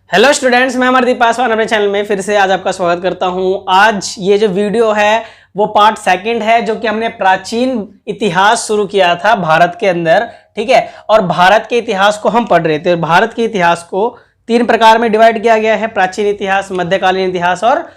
Hello students, मैं अमरदीप पासवान अपने channel में फिर से आज आपका स्वागत करता हूं। आज ये जो वीडियो है वो पार्ट सेकंड है, जो कि हमने प्राचीन इतिहास शुरू किया था भारत के अंदर। ठीक है, और भारत के इतिहास को हम पढ़ रहे थे। भारत के इतिहास को 3 प्रकार में डिवाइड किया गया है: प्राचीन इतिहास, मध्यकालीन इतिहास और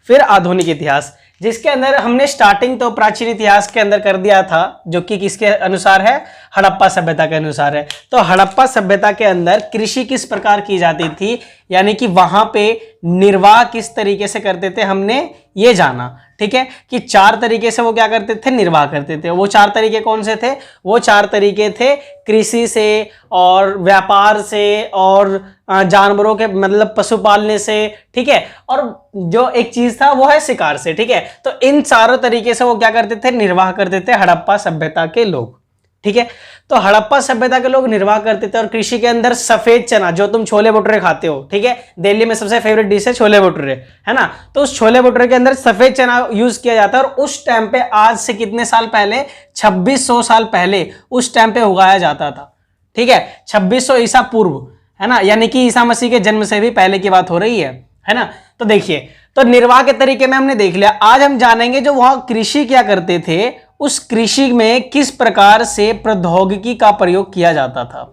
फिर आधुनिक इतिहास। जिसके अंदर हमने स्टार्टिंग तो प्राचीन इतिहास के अंदर कर दिया था, जो कि किसके अनुसार है? हड़प्पा सभ्यता के अनुसार है। तो हड़प्पा सभ्यता के अंदर कृषि किस प्रकार की जाती थी, यानी कि वहां पे निर्वाह किस तरीके से करते थे, हमने ये जाना। ठीक है, कि 4 तरीके से वो क्या करते थे? निर्वाह करते थे। वो 4 तरीके कौन से थे? वो 4 तरीके थे कृषि से और व्यापार से और जानवरों के मतलब पशु पालने से। ठीक है, और जो एक चीज था वो है शिकार से। ठीक है, तो इन चारों तरीके से वो क्या करते थे? निर्वाह करते थे हड़प्पा सभ्यता के लोग। ठीक है, तो हड़प्पा सभ्यता के लोग निर्वाह करते थे। और कृषि के अंदर सफेद चना, जो तुम छोले भटूरे खाते हो, ठीक है, दिल्ली में सबसे फेवरेट डिश है छोले भटूरे, है ना? तो उस छोले भटूरे के अंदर सफेद चना यूज किया जाता है। और उस टाइम पे, आज से कितने साल पहले? 2600 साल पहले उस टाइम पे उगाया जाता था। ठीक है, 2600 ईसा पूर्व, है ना? यानी कि ईसा मसीह के जन्म से भी पहले की बात हो रही है ना? तो देखिए, तो निर्वाह के तरीके में हमने देख लिया। आज हम जानेंगे जो वहां कृषि क्या करते थे, उस कृषि में किस प्रकार से प्रौद्योगिकी का प्रयोग किया जाता था।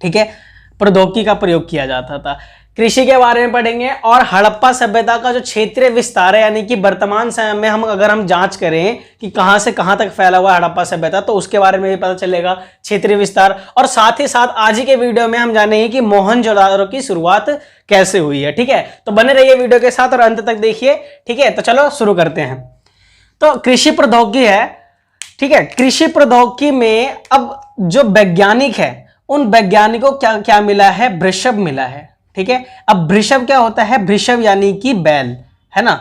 ठीक है, प्रौद्योगिकी का प्रयोग किया जाता था, कृषि के बारे में पढ़ेंगे। और हड़प्पा सभ्यता का जो क्षेत्रीय विस्तार है, यानी कि वर्तमान समय में अगर हम जांच करें कि कहां से कहां तक फैला हुआ है हड़प्पा सभ्यता, तो उसके बारे में भी पता चलेगा, क्षेत्रीय विस्तार। और साथ ही साथ आज ही के वीडियो में हम जानेंगे कि मोहनजोदाड़ो की शुरुआत कैसे हुई है। ठीक है, तो बने रहिए वीडियो के साथ और अंत तक देखिए। ठीक है, तो चलो शुरू करते हैं। तो कृषि प्रौद्योगिकी है। ठीक है, कृषि प्रौद्योगिकी में अब जो वैज्ञानिक है, उन वैज्ञानिकों क्या क्या मिला है? वृषभ मिला है। ठीक है, अब वृषभ क्या होता है? वृषभ यानी कि बैल, है ना?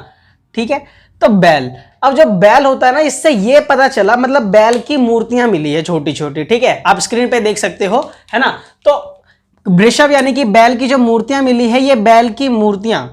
ठीक है, तो बैल, अब जो बैल होता है ना, इससे ये पता चला, मतलब बैल की मूर्तियां मिली है छोटी छोटी। ठीक है, आप स्क्रीन पे देख सकते हो, है ना? तो वृषभ यानी कि बैल की जो मूर्तियां मिली है, ये बैल की मूर्तियां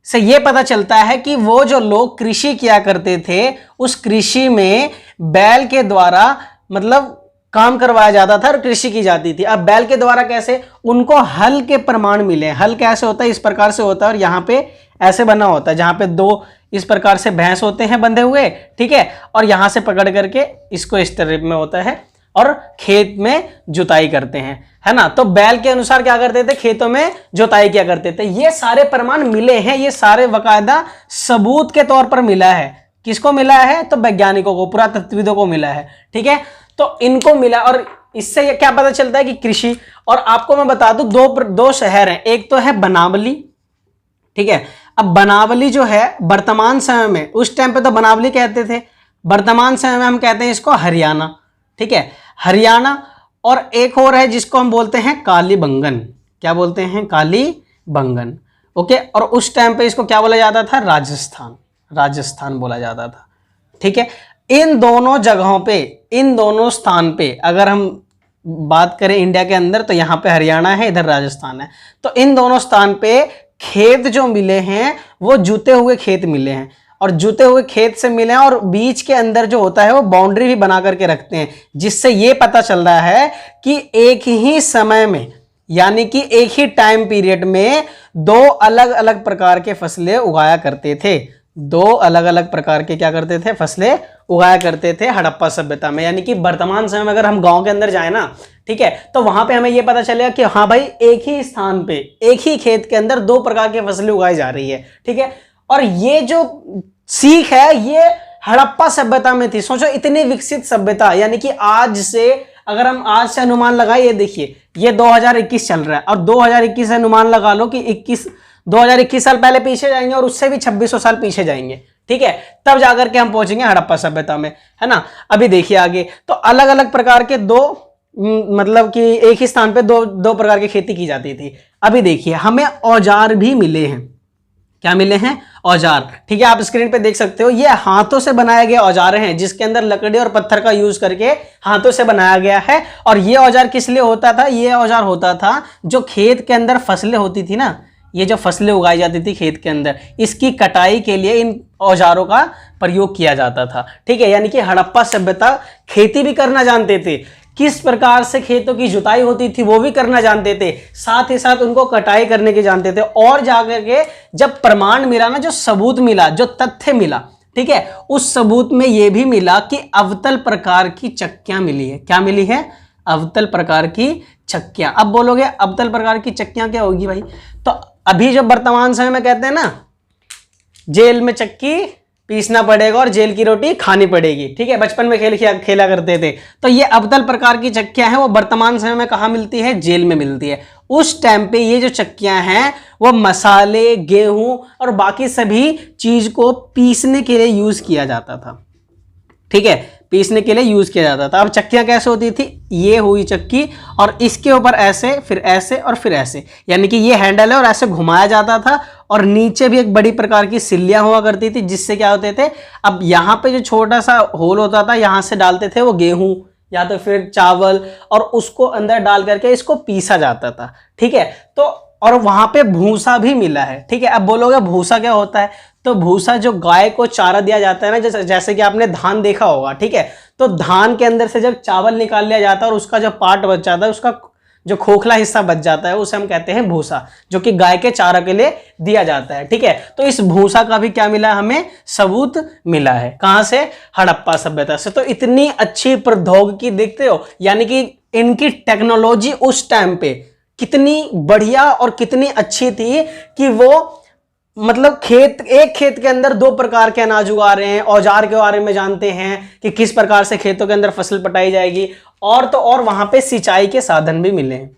से ये पता चलता है कि वो जो लोग कृषि किया करते थे, उस कृषि में बैल के द्वारा मतलब काम करवाया जाता था और कृषि की जाती थी। अब बैल के द्वारा कैसे? उनको हल के प्रमाण मिले। हल कैसे होता है? इस प्रकार से होता है, और यहाँ पे ऐसे बना होता है, जहां पे 2 इस प्रकार से भैंस होते हैं बंधे हुए। ठीक है, और यहां से पकड़ करके इसको इस तरह में होता है और खेत में जुताई करते हैं, है ना? तो बैल के अनुसार क्या करते थे? खेतों में जुताई किया करते थे। ये सारे प्रमाण मिले हैं, ये सारे बाकायदा सबूत के तौर पर मिला है। किसको मिला है? तो वैज्ञानिकों को, पुरातत्वविदों को मिला है। ठीक है, तो इनको मिला, और इससे ये क्या पता चलता है कि कृषि। और आपको मैं बता दूं, दो शहर हैं, एक तो है बनावली। ठीक है, अब बनावली जो है वर्तमान समय में, उस टाइम पे तो बनावली कहते थे, वर्तमान समय में हम कहते हैं इसको हरियाणा। ठीक है, हरियाणा। और एक और है जिसको हम बोलते हैं कालीबंगन। क्या बोलते हैं? कालीबंगन। ओके, और उस टाइम पे इसको क्या बोला जाता था? राजस्थान। राजस्थान बोला जाता था। ठीक है, इन दोनों जगहों पे, इन दोनों स्थान पे अगर हम बात करें इंडिया के अंदर, तो यहाँ पे हरियाणा है, इधर राजस्थान है। तो इन दोनों स्थान पे खेत जो मिले हैं वो जुते हुए खेत मिले हैं, और जुते हुए खेत से मिले हैं। और बीच के अंदर जो होता है वो बाउंड्री भी बना करके रखते हैं, जिससे ये पता चल रहा है कि एक ही समय में, यानी कि एक ही टाइम पीरियड में 2 अलग अलग प्रकार के फसलें उगाया करते थे। 2 अलग अलग प्रकार के क्या करते थे? फसलें उगाया करते थे हड़प्पा सभ्यता में। यानी कि वर्तमान समय में अगर हम गांव के अंदर जाए ना, ठीक है, तो वहां पे हमें यह पता चलेगा कि हाँ भाई, एक ही स्थान पे, एक ही खेत के अंदर 2 प्रकार की फसलें उगाई जा रही है। ठीक है, और ये जो सीख है ये हड़प्पा सभ्यता में थी। सोचो, इतनी विकसित सभ्यता, यानी कि आज से अगर हम आज से अनुमान लगाए, ये देखिए, ये 2021 चल रहा है, और 2021 से अनुमान लगा लो कि 2021 साल पहले पीछे जाएंगे, और उससे भी 2600 साल पीछे जाएंगे। ठीक है, तब जाकर के हम पहुंचेंगे हड़प्पा सभ्यता में, है ना? अभी देखिए आगे, तो अलग अलग प्रकार के 2 मतलब कि एक ही स्थान पे दो प्रकार की खेती की जाती थी। अभी देखिए, हमें औजार भी मिले हैं। क्या मिले हैं? औजार। ठीक है, आप स्क्रीन पे देख सकते हो, ये हाथों से बनाए गए औजार हैं, जिसके अंदर लकड़ी और पत्थर का यूज करके हाथों से बनाया गया है। और ये औजार किस लिए होता था? ये औजार होता था जो खेत के अंदर फसलें होती थी ना, ये जो फसलें उगाई जाती थी खेत के अंदर, इसकी कटाई के लिए इन औजारों का प्रयोग किया जाता था। ठीक है, यानी कि हड़प्पा सभ्यता खेती भी करना जानते थे। किस प्रकार से खेतों की जुताई होती थी वो भी करना जानते थे, साथ ही साथ उनको कटाई करने के जानते थे। और जाकर के जब प्रमाण मिला ना, जो सबूत मिला, जो तथ्य मिला, ठीक है, उस सबूत में यह भी मिला कि अवतल प्रकार की चक्कियां मिली है। क्या मिली है? अवतल प्रकार की चक्कियां। अब बोलोगे अवतल प्रकार की चक्कियां क्या होगी भाई? तो अभी जो वर्तमान समय में कहते हैं ना, जेल में चक्की पीसना पड़ेगा और जेल की रोटी खानी पड़ेगी, ठीक है, बचपन में खेला करते थे। तो ये अवतल प्रकार की चक्कियां हैं, वो वर्तमान समय में कहां मिलती है? जेल में मिलती है। उस टाइम पे ये जो चक्कियां हैं वो मसाले, गेहूं और बाकी सभी चीज को पीसने के लिए यूज किया जाता था, ठीक है, पीसने के लिए यूज किया जाता था। अब चक्कियां कैसे होती थी? ये हुई चक्की और इसके ऊपर ऐसे, फिर ऐसे और फिर ऐसे, यानी कि ये हैंडल है और ऐसे घुमाया जाता था। और नीचे भी एक बड़ी प्रकार की सिल्लियां हुआ करती थी, जिससे क्या होते थे, अब यहां पे जो छोटा सा होल होता था, यहां से डालते थे वो गेहूं या तो फिर चावल, और उसको अंदर डाल करके इसको पीसा जाता था, ठीक है। तो और वहां पे भूसा भी मिला है, ठीक है। अब बोलोगे भूसा क्या होता है? तो भूसा जो गाय को चारा दिया जाता है ना, जैसे कि आपने धान देखा होगा, ठीक है, तो धान के अंदर से जब चावल निकाल लिया जाता है और उसका जो पार्ट बच जाता है, उसका जो खोखला हिस्सा बच जाता है, उसे हम कहते हैं भूसा, जो कि गाय के चारा के लिए दिया जाता है, ठीक है। तो इस भूसा का भी क्या मिला हमें? सबूत मिला है। कहां से? हड़प्पा सभ्यता से। तो इतनी अच्छी प्रौद्योगिकी देखते हो, यानी कि इनकी टेक्नोलॉजी उस टाइम पे कितनी बढ़िया और कितनी अच्छी थी कि वो मतलब एक खेत के अंदर 2 प्रकार के अनाज उगा रहे हैं, औजार के बारे में जानते हैं कि किस प्रकार से खेतों के अंदर फसल पटाई जाएगी, और तो और वहां पे सिंचाई के साधन भी मिले हैं,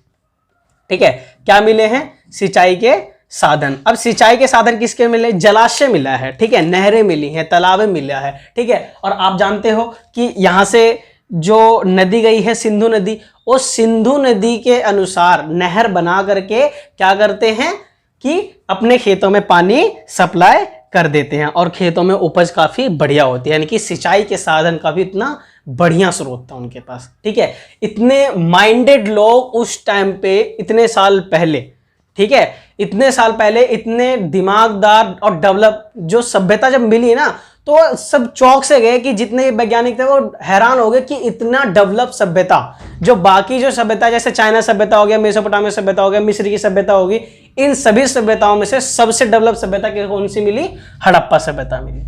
ठीक है। क्या मिले हैं? सिंचाई के साधन। अब सिंचाई के साधन किसके मिले? जलाशय मिला है, ठीक है, नहरें मिली हैं, तालाबें मिला है, ठीक है। और आप जानते हो कि यहां से जो नदी गई है सिंधु नदी, वो सिंधु नदी के अनुसार नहर बना करके क्या करते हैं कि अपने खेतों में पानी सप्लाई कर देते हैं और खेतों में उपज काफी बढ़िया होती है, यानी कि सिंचाई के साधन का भी इतना बढ़िया स्रोत था उनके पास, ठीक है। इतने माइंडेड लोग उस टाइम पे, इतने साल पहले, ठीक है, इतने साल पहले इतने दिमागदार और डेवलप जो सभ्यता जब मिली ना, तो सब चौंक से गए कि जितने वैज्ञानिक थे वो हैरान हो गए कि इतना डेवलप सभ्यता, जो बाकी जो सभ्यता जैसे चाइना सभ्यता हो गया, मेसोपोटामिया सभ्यता हो गया, मिस्र की सभ्यता होगी, इन सभी सभ्यताओं में से सबसे डेवलप सभ्यता कौन सी मिली? हड़प्पा सभ्यता मिली,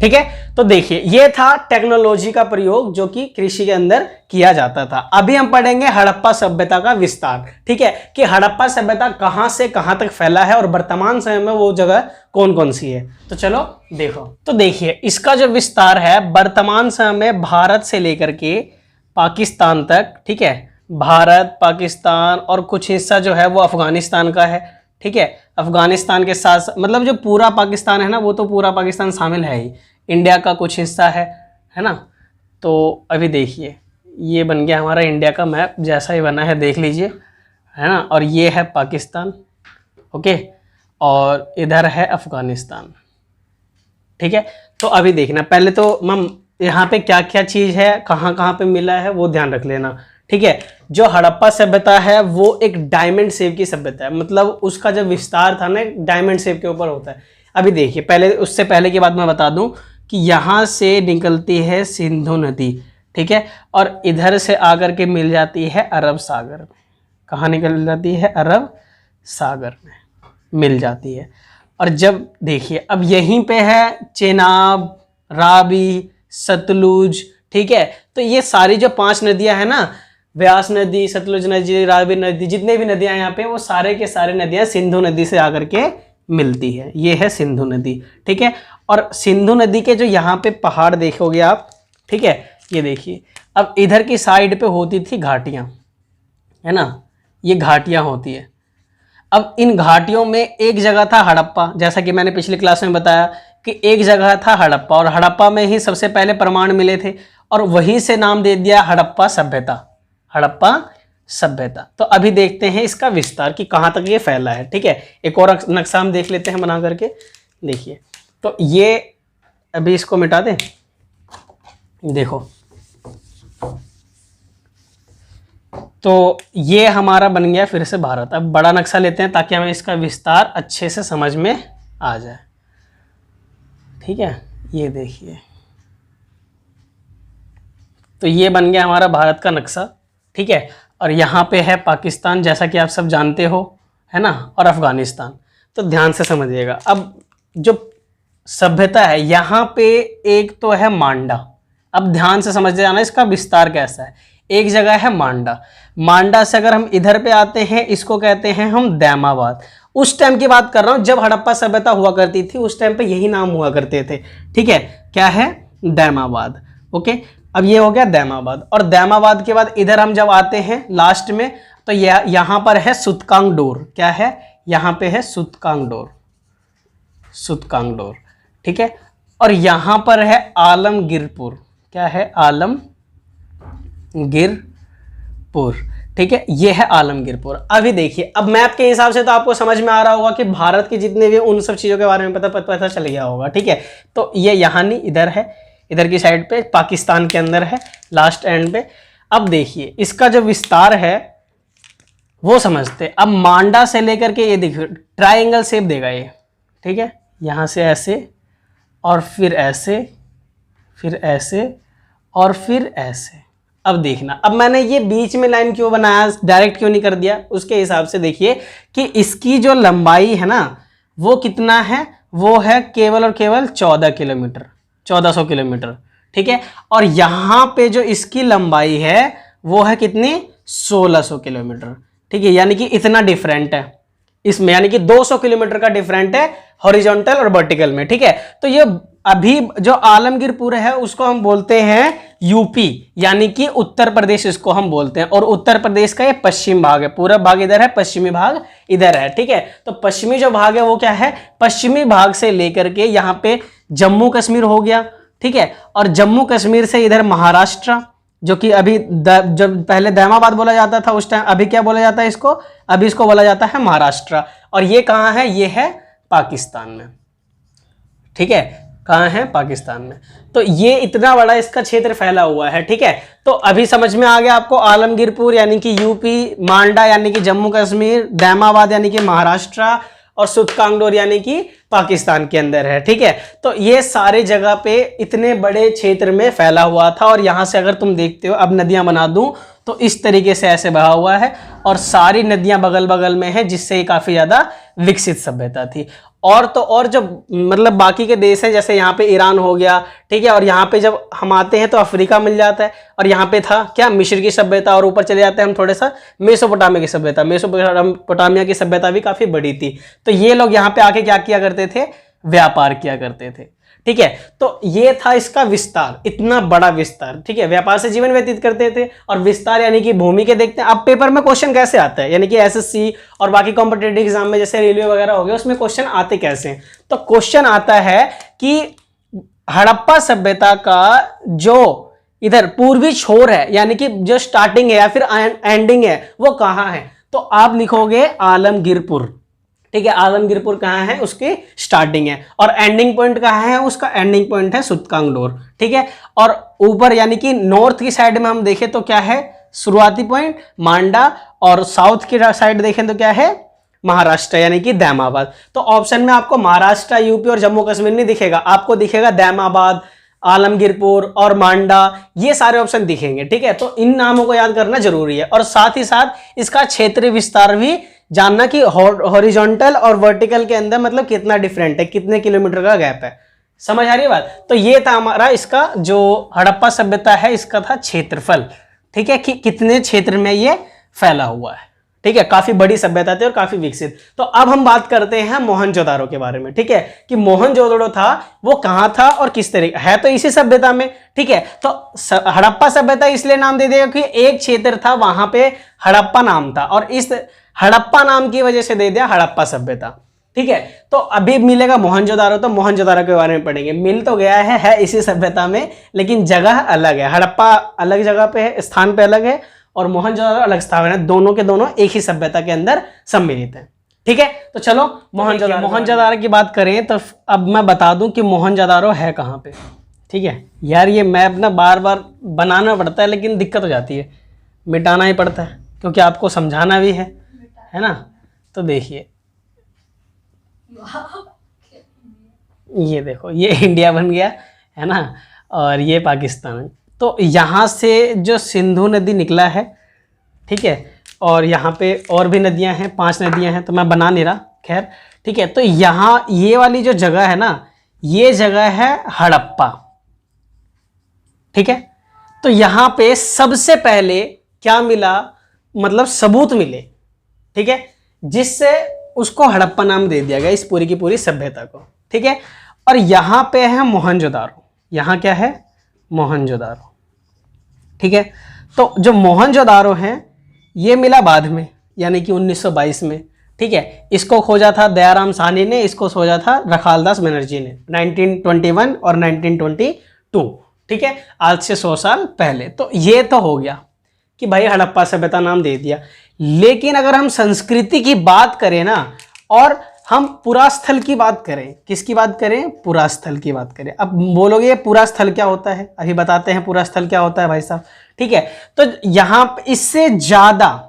ठीक है। तो देखिए ये था टेक्नोलॉजी का प्रयोग जो कि कृषि के अंदर किया जाता था। अभी हम पढ़ेंगे हड़प्पा सभ्यता का विस्तार, ठीक है, कि हड़प्पा सभ्यता कहां से कहां तक फैला है और वर्तमान समय में वो जगह कौन कौन सी है। तो चलो देखो। तो देखिए इसका जो विस्तार है वर्तमान समय में भारत से लेकर के पाकिस्तान तक, ठीक है, भारत, पाकिस्तान और कुछ हिस्सा जो है वो अफगानिस्तान का है, ठीक है। अफगानिस्तान के साथ मतलब जो पूरा पाकिस्तान है ना, वो तो पूरा पाकिस्तान शामिल है ही, इंडिया का कुछ हिस्सा है ना। तो अभी देखिए ये बन गया हमारा इंडिया का मैप, जैसा ही बना है देख लीजिए, है ना। और ये है पाकिस्तान, ओके, और इधर है अफगानिस्तान, ठीक है। तो अभी देखना, पहले तो मम यहाँ पे क्या क्या चीज़ है, कहाँ कहाँ पे मिला है, वो ध्यान रख लेना, ठीक है। जो हड़प्पा सभ्यता है वो एक डायमंड शेप की सभ्यता है, मतलब उसका जो विस्तार था ना डायमंड शेप के ऊपर होता है। अभी देखिए पहले, उससे पहले की बात मैं बता दूं कि यहाँ से निकलती है सिंधु नदी, ठीक है, और इधर से आकर के मिल जाती है अरब सागर में। कहाँ निकल जाती है? अरब सागर में मिल जाती है। और जब देखिए अब यहीं पे है चेनाब, रावी, सतलुज, ठीक है। तो ये सारी जो 5 नदियां हैं ना, व्यास नदी, सतलुज नदी, रावी नदी, जितने भी नदियां यहाँ पे, वो सारे के सारे नदियां सिंधु नदी से आकर के मिलती है। ये है सिंधु नदी, ठीक है। और सिंधु नदी के जो यहाँ पे पहाड़ देखोगे आप, ठीक है, ये देखिए अब इधर की साइड पे होती थी घाटियां, है ना, ये घाटियां होती है। अब इन घाटियों में एक जगह था हड़प्पा, जैसा कि मैंने पिछली क्लास में बताया कि एक जगह था हड़प्पा, और हड़प्पा में ही सबसे पहले प्रमाण मिले थे और वहीं से नाम दे दिया हड़प्पा सभ्यता, हड़प्पा सभ्यता। तो अभी देखते हैं इसका विस्तार कि कहाँ तक ये फैला है, ठीक है। एक और नक्शा हम देख लेते हैं बना करके, देखिए। तो ये अभी इसको मिटा दें, देखो, तो ये हमारा बन गया फिर से भारत। अब बड़ा नक्शा लेते हैं ताकि हमें इसका विस्तार अच्छे से समझ में आ जाए, ठीक है। ये देखिए तो ये बन गया हमारा भारत का नक्शा, ठीक है। और यहाँ पे है पाकिस्तान, जैसा कि आप सब जानते हो, है ना, और अफगानिस्तान। तो ध्यान से समझिएगा। अब जो सभ्यता है यहाँ पे, एक तो है मांडा। अब ध्यान से समझ जाना इसका विस्तार कैसा है। एक जगह है मांडा, मांडा से अगर हम इधर पे आते हैं, इसको कहते हैं हम दैमाबाद। उस टाइम की बात कर रहा हूं जब हड़प्पा सभ्यता हुआ करती थी, उस टाइम पे यही नाम हुआ करते थे, ठीक है। क्या है? दैमाबाद। ओके, अब ये हो गया दैमाबाद। और दैमाबाद के बाद इधर हम जब आते हैं लास्ट में, तो यहां पर है सुतकांगडोर। क्या है? यहां पे है सुतकांगडोर, सुतकांगडोर, ठीक है। और यहां पर है आलमगीरपुर। क्या है? आलमगीरपुर, ठीक है। ये है आलमगीरपुर। अभी देखिए, अब मैप के हिसाब से तो आपको समझ में आ रहा होगा कि भारत के जितने भी उन सब चीजों के बारे में पता चल गया होगा, ठीक है। तो ये यहाँ नहीं, इधर है, इधर की साइड पे पाकिस्तान के अंदर है, लास्ट एंड पे। अब देखिए इसका जो विस्तार है वो समझते। अब मांडा से लेकर के ये देखिए ट्राइंगल शेप देगा ये, ठीक है। यहाँ से ऐसे, और फिर ऐसे, फिर ऐसे, और फिर ऐसे। अब देखना, अब मैंने ये बीच में लाइन क्यों बनाया, डायरेक्ट क्यों नहीं कर दिया, उसके हिसाब से देखिए कि इसकी जो लंबाई है ना वो कितना है, वो है केवल और केवल 14 किलोमीटर, 1400 किलोमीटर, ठीक है। और यहाँ पे जो इसकी लंबाई है वो है कितनी? 1600 किलोमीटर, ठीक है। यानी कि इतना डिफरेंट है इसमें, यानी कि 200 किलोमीटर का डिफरेंट है हॉरिजॉन्टल और वर्टिकल में, ठीक है। तो ये अभी जो आलमगीरपुर है उसको हम बोलते हैं यूपी, यानी कि उत्तर प्रदेश इसको हम बोलते हैं। और उत्तर प्रदेश का ये पश्चिम भाग है, पूरा भाग इधर है, पश्चिमी भाग इधर है, ठीक है। तो पश्चिमी जो भाग है वो क्या है? पश्चिमी भाग से लेकर के यहाँ पे जम्मू कश्मीर हो गया, ठीक है। और जम्मू कश्मीर से इधर महाराष्ट्र, जो कि अभी जब पहले दैमाबाद बोला जाता था उस टाइम, अभी क्या बोला जाता है इसको? अभी इसको बोला जाता है महाराष्ट्र। और ये कहाँ है? ये है पाकिस्तान में, ठीक है। कहाँ है? पाकिस्तान में। तो ये इतना बड़ा इसका क्षेत्र फैला हुआ है, ठीक है। तो अभी समझ में आ गया आपको, आलमगीरपुर यानी कि यूपी, मांडा यानी कि जम्मू कश्मीर, दैमाबाद यानी कि महाराष्ट्र, और सुतकांगडोर यानी कि पाकिस्तान के अंदर है, ठीक है। तो ये सारे जगह पे इतने बड़े क्षेत्र में फैला हुआ था। और यहाँ से अगर तुम देखते हो, अब नदियां बना दूं तो इस तरीके से ऐसे बहा हुआ है, और सारी नदियां बगल बगल में है, जिससे ये काफी ज्यादा विकसित सभ्यता थी। और तो और जब मतलब बाकी के देश हैं, जैसे यहाँ पे ईरान हो गया, ठीक है। और यहाँ पे जब हम आते हैं तो अफ्रीका मिल जाता है। और यहाँ पे था क्या? मिस्र की सभ्यता। और ऊपर चले जाते हैं हम थोड़ा सा, मेसोपोटामिया की सभ्यता। मेसोपोटामिया की सभ्यता भी काफी बड़ी थी। तो ये लोग यहाँ पे आके क्या किया करते थे? व्यापार किया करते थे, ठीक है। तो ये था इसका विस्तार, इतना बड़ा विस्तार, ठीक है। व्यापार से जीवन व्यतीत करते थे। और विस्तार यानी कि भूमि के देखते हैं। अब पेपर में क्वेश्चन कैसे आता है, यानी कि एसएससी और बाकी कॉम्पिटेटिव एग्जाम में जैसे रेलवे वगैरह हो गया, उसमें क्वेश्चन आते कैसे हैं? तो क्वेश्चन आता है कि हड़प्पा सभ्यता का जो इधर पूर्वी छोर है, यानी कि जो स्टार्टिंग है या फिर एंडिंग है, वो कहाँ है? तो आप लिखोगे आलमगीरपुर, ठीक है। आलमगीरपुर कहाँ है? उसकी स्टार्टिंग है। और एंडिंग पॉइंट कहाँ है? उसका एंडिंग पॉइंट है सुतकांगडोर, ठीक है। और ऊपर यानी कि नॉर्थ की साइड में हम देखें तो क्या है? शुरुआती पॉइंट मांडा। और साउथ की साइड देखें तो क्या है? महाराष्ट्र यानी कि दैमाबाद। तो ऑप्शन में आपको महाराष्ट्र, यूपी और जम्मू कश्मीर नहीं दिखेगा, आपको दिखेगा दैमाबाद, आलमगीरपुर और मांडा, ये सारे ऑप्शन दिखेंगे, ठीक है। तो इन नामों को याद करना जरूरी है। और साथ ही साथ इसका क्षेत्रीय विस्तार भी जानना कि हॉरिजॉन्टल और वर्टिकल के अंदर मतलब कितना डिफरेंट है, कितने किलोमीटर का गैप है। समझ आ रही है बात? तो ये था हमारा इसका जो हड़प्पा सभ्यता है, इसका था क्षेत्रफल, ठीक है, कि कितने क्षेत्र में ये फैला हुआ है, ठीक है। काफी बड़ी सभ्यता थी और काफी विकसित। तो अब हम बात करते हैं मोहनजोदारो के बारे में, ठीक है, कि मोहनजोदड़ो था वो कहां था और किस तरीके है। तो इसी सभ्यता में, ठीक है। तो हड़प्पा सभ्यता इसलिए नाम दे दिया कि एक क्षेत्र था वहां पे हड़प्पा नाम था, और इस हड़प्पा नाम की वजह से दे दिया हड़प्पा सभ्यता, ठीक है। तो अभी मिलेगा मोहनजोदारो, तो मोहनजोदारो के बारे में पढ़ेंगे। मिल तो गया है इसी सभ्यता में, लेकिन जगह अलग है। हड़प्पा अलग जगह पे है, स्थान पे अलग है, और मोहनजोदारो अलग स्थान है। दोनों के दोनों एक ही सभ्यता के अंदर सम्मिलित है, ठीक है। तो चलो मोहनजोदारो की बात करें तो अब मैं बता दूं कि मोहनजोदारो है कहाँ पे, ठीक है। यार ये मैप ना बार बार बनाना पड़ता है, लेकिन दिक्कत हो जाती है, मिटाना ही पड़ता है, क्योंकि आपको समझाना भी है ना। तो देखिए ये देखो, ये इंडिया बन गया है ना, और ये पाकिस्तान। तो यहाँ से जो सिंधु नदी निकला है, ठीक है, और यहाँ पे और भी नदियाँ हैं, 5 नदियाँ हैं, तो मैं बना नहीं रहा, खैर, ठीक है। तो यहाँ ये वाली जो जगह है ना, ये जगह है हड़प्पा, ठीक है। तो यहाँ पे सबसे पहले क्या मिला, मतलब सबूत मिले, ठीक है, जिससे उसको हड़प्पा नाम दे दिया गया इस पूरी की पूरी सभ्यता को, ठीक है। और यहाँ पे है मोहनजोदारो, यहाँ क्या है, मोहनजोदारो, ठीक है। तो जो मोहनजोदारो है ये मिला बाद में, यानी कि 1922 में, ठीक है। इसको खोजा था दयाराम साहनी ने, इसको खोजा था रखालदास बनर्जी ने 1921 और 1922, ठीक है, आज से 100 साल पहले। तो ये तो हो गया कि भाई हड़प्पा सभ्यता नाम दे दिया। लेकिन अगर हम संस्कृति की बात करें ना, और हम पुरास्थल की बात करें, किसकी बात करें, पुरास्थल की बात करें। अब बोलोगे पुरास्थल क्या होता है, अभी बताते हैं पुरास्थल क्या होता है भाई साहब, ठीक है। तो यहां इससे ज्यादा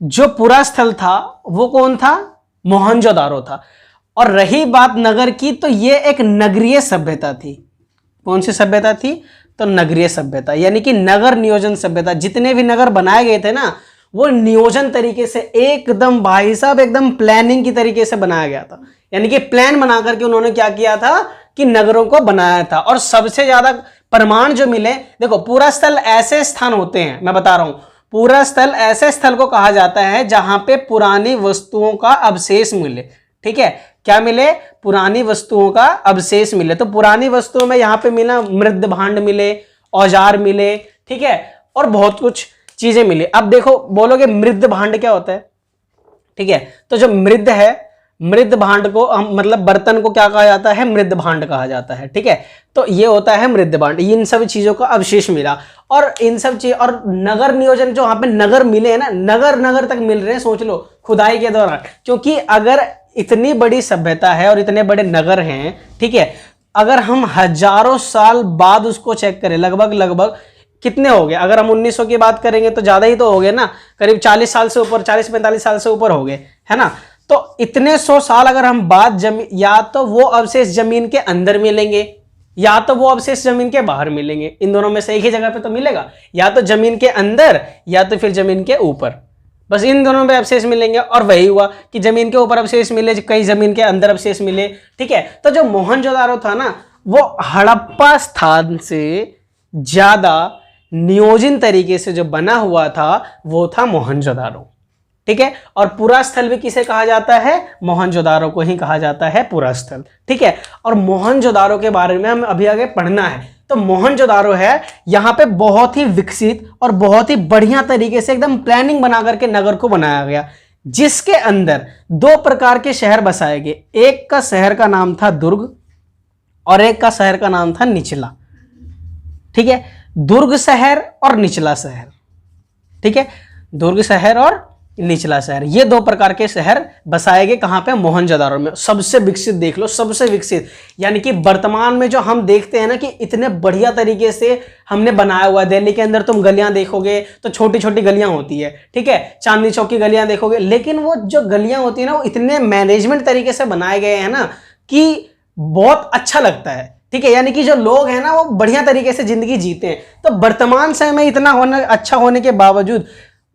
जो पुरास्थल था वो कौन था, मोहनजोदारो था। और रही बात नगर की, तो ये एक नगरीय सभ्यता थी। कौन सी सभ्यता थी, तो नगरीय सभ्यता, यानी कि नगर नियोजन सभ्यता। जितने भी नगर बनाए गए थे ना, वो नियोजन तरीके से एकदम भाई साहब एकदम प्लानिंग की तरीके से बनाया गया था। यानी कि प्लान बना करके उन्होंने क्या किया था कि नगरों को बनाया था। और सबसे ज्यादा प्रमाण जो मिले, देखो पूरा स्थल ऐसे स्थान होते हैं, मैं बता रहा हूं, पूरा स्थल ऐसे स्थल को कहा जाता है जहां पे पुरानी वस्तुओं का अवशेष मिले, ठीक है। क्या मिले, पुरानी वस्तुओं का अवशेष मिले। तो पुरानी वस्तुओं में यहां पे मिला मृद भांड मिले, औजार मिले, ठीक है, और बहुत कुछ चीजें मिली। अब देखो बोलोगे मृद भांड क्या होता है, ठीक है। तो जो मृद है, मृद भांड को हम मतलब बर्तन को क्या कहा जाता है, मृद भांड कहा जाता है, ठीक है। तो ये होता है मृद भांड। इन सब चीजों का अवशेष मिला, और इन सब चीज, और नगर नियोजन जो वहां पे नगर मिले हैं ना, नगर नगर तक मिल रहे हैं, सोच लो खुदाई के दौरान। क्योंकि अगर इतनी बड़ी सभ्यता है और इतने बड़े नगर हैं, ठीक है, अगर हम हजारों साल बाद उसको चेक करें, लगभग कितने हो गए, अगर हम 1900 की बात करेंगे तो ज्यादा ही तो हो गए ना, करीब 40 साल से ऊपर, 40-45 साल से ऊपर हो गए, है ना। तो इतने 100 साल अगर हम बाद जमीन, या तो वो अवशेष जमीन के अंदर मिलेंगे, या तो वो अवशेष जमीन के बाहर मिलेंगे। इन दोनों में से एक ही जगह पे तो मिलेगा, या तो जमीन के अंदर या तो फिर जमीन के ऊपर, बस इन दोनों में अवशेष मिलेंगे। और वही हुआ कि जमीन के ऊपर अवशेष मिले, कई जमीन के अंदर अवशेष मिले, ठीक है। तो जो मोहनजोदारो था ना, वो हड़प्पा स्थान से ज्यादा नियोजन तरीके से जो बना हुआ था वो था मोहनजोदारो, ठीक है। और पूरा स्थल भी किसे कहा जाता है, मोहनजोदारो को ही कहा जाता है पूरा स्थल, ठीक है। और मोहनजोदारो के बारे में हम अभी आगे पढ़ना है। तो मोहनजोदारो है, यहां पे बहुत ही विकसित और बहुत ही बढ़िया तरीके से एकदम प्लानिंग बना करके नगर को बनाया गया, जिसके अंदर 2 प्रकार के शहर बसाए गए। एक का शहर का नाम था दुर्ग, और एक का शहर का नाम था निचला, ठीक है। दुर्ग शहर और निचला शहर, ठीक है, दुर्ग शहर और निचला शहर, ये 2 प्रकार के शहर बसाए गए। कहां पे, मोहनजोदारो में। सबसे विकसित देख लो, सबसे विकसित, यानी कि वर्तमान में जो हम देखते हैं ना कि इतने बढ़िया तरीके से हमने बनाया हुआ है। दिल्ली के अंदर तुम गलियां देखोगे तो छोटी छोटी गलियां होती है, ठीक है, चांदनी चौक की गलियां देखोगे, लेकिन वो जो गलियां होती है ना, वो इतने मैनेजमेंट तरीके से बनाए गए हैं ना कि बहुत अच्छा लगता है, ठीक है। यानी कि जो लोग हैं ना, वो बढ़िया तरीके से जिंदगी जीते हैं। तो वर्तमान समय में इतना अच्छा होने के बावजूद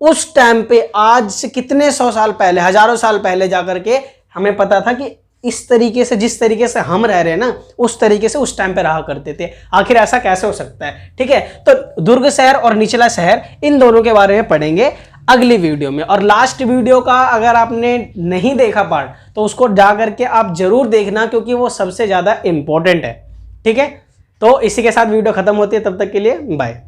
उस टाइम पे, आज से कितने 100 साल पहले, हजारों साल पहले जाकर के हमें पता था कि इस तरीके से, जिस तरीके से हम रह रहे हैं ना, उस तरीके से उस टाइम पे रहा करते थे। आखिर ऐसा कैसे हो सकता है, ठीक है। तो दुर्ग शहर और निचला शहर, इन दोनों के बारे में पढ़ेंगे अगली वीडियो में। और लास्ट वीडियो का अगर आपने नहीं देखा पार्ट, तो उसको जा करके आप जरूर देखना, क्योंकि वो सबसे ज्यादा इंपॉर्टेंट है, ठीक है। तो इसी के साथ वीडियो खत्म होती है, तब तक के लिए बाय।